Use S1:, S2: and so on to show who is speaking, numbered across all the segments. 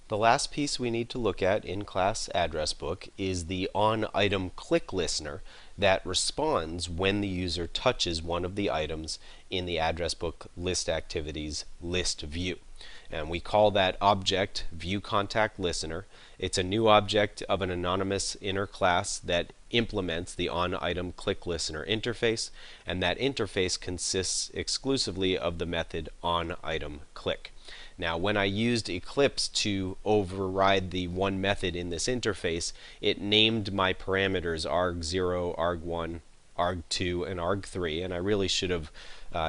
S1: The last piece we need to look at in class address book is the OnItemClickListener that responds when the user touches one of the items in the address book list activities list view. And we call that object viewContactListener. It's a new object of an anonymous inner class that implements the OnItemClickListener interface, and that interface consists exclusively of the method OnItemClick. Now, when I used Eclipse to override the one method in this interface, it named my parameters arg0, arg1, arg2, and arg3, and I really should have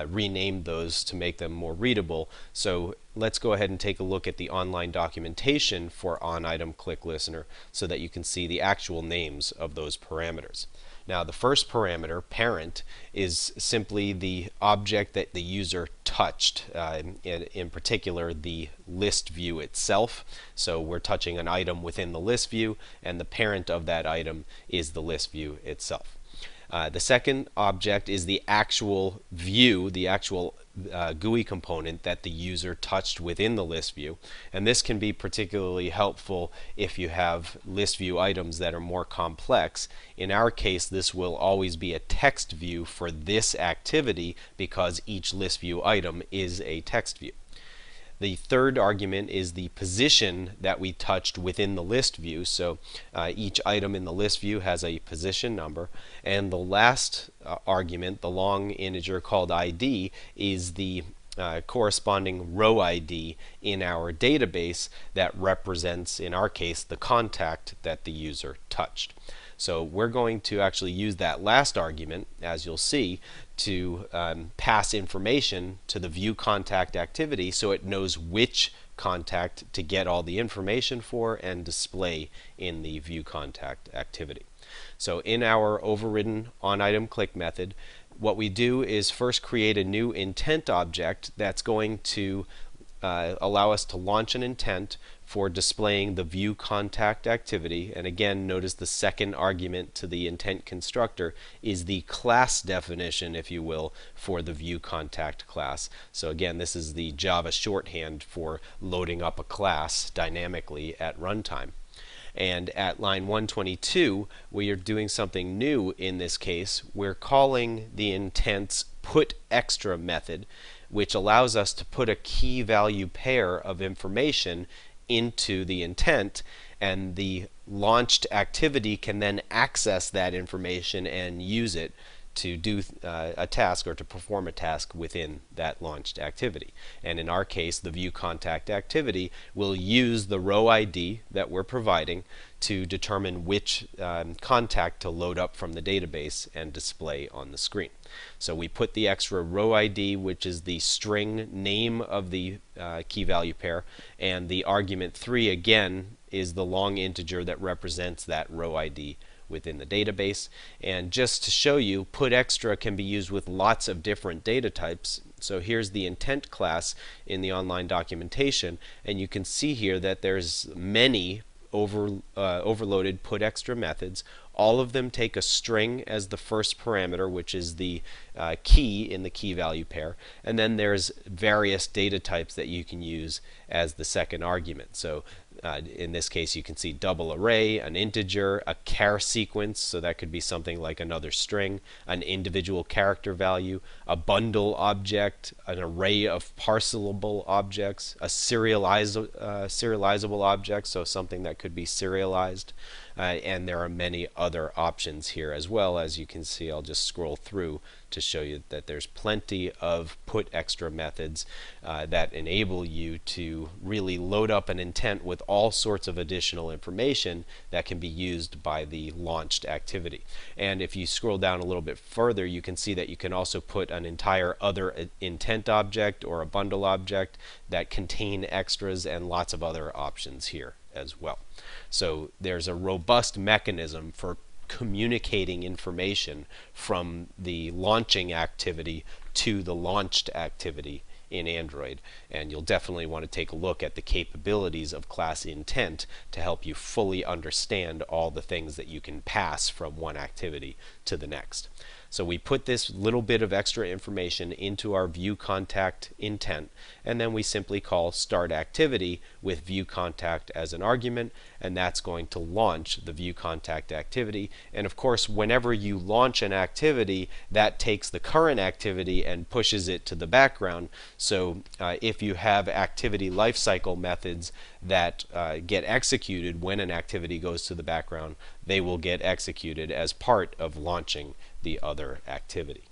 S1: renamed those to make them more readable. So let's go ahead and take a look at the online documentation for OnItemClickListener so that you can see the actual names of those parameters. Now, the first parameter, parent, is simply the object that the user touched, in particular the list view itself. So we're touching an item within the list view, and the parent of that item is the list view itself. The second object is the actual view, the actual GUI component that the user touched within the list view, and this can be particularly helpful if you have list view items that are more complex. In our case, this will always be a text view for this activity because each list view item is a text view. The third argument is the position that we touched within the list view. So each item in the list view has a position number. And the last argument, the long integer called ID, is the corresponding row ID in our database that represents, in our case, the contact that the user touched. So we're going to actually use that last argument, as you'll see, to pass information to the view contact activity so it knows which contact to get all the information for and display in the view contact activity. So in our overridden OnItemClick method, what we do is first create a new intent object that's going to allow us to launch an intent for displaying the view contact activity. And again, notice the second argument to the intent constructor is the class definition, if you will, for the view contact class. So again, this is the Java shorthand for loading up a class dynamically at runtime. And at line 122, we are doing something new in this case. We're calling the intent's putExtra method, which allows us to put a key value pair of information into the intent, and the launched activity can then access that information and use it to do a task or to perform a task within that launched activity. And in our case, the view contact activity will use the row ID that we're providing to determine which contact to load up from the database and display on the screen. So we put the extra row ID, which is the string name of the key value pair, and the argument 3 again is the long integer that represents that row ID within the database. And just to show you, putExtra can be used with lots of different data types. So here's the intent class in the online documentation, and you can see here that there's many overloaded putExtra methods. All of them take a string as the first parameter, which is the key in the key value pair, and then there's various data types that you can use as the second argument. So in this case, you can see double array, an integer, a char sequence, so that could be something like another string, an individual character value, a bundle object, an array of parcelable objects, a serializable object, so something that could be serialized, and there are many other options here as well. As you can see, I'll just scroll through to show you that there's plenty of putExtra methods that enable you to really load up an intent with all sorts of additional information that can be used by the launched activity. And if you scroll down a little bit further, you can see that you can also put an entire other intent object or a bundle object that contain extras and lots of other options here as well. So there's a robust mechanism for communicating information from the launching activity to the launched activity in Android, and you'll definitely want to take a look at the capabilities of class intent to help you fully understand all the things that you can pass from one activity to the next. So we put this little bit of extra information into our viewContact intent, and then we simply call start activity with viewContact as an argument, and that's going to launch the viewContact activity. And of course, whenever you launch an activity, that takes the current activity and pushes it to the background. So if you have activity lifecycle methods that get executed when an activity goes to the background, they will get executed as part of launching the other activity.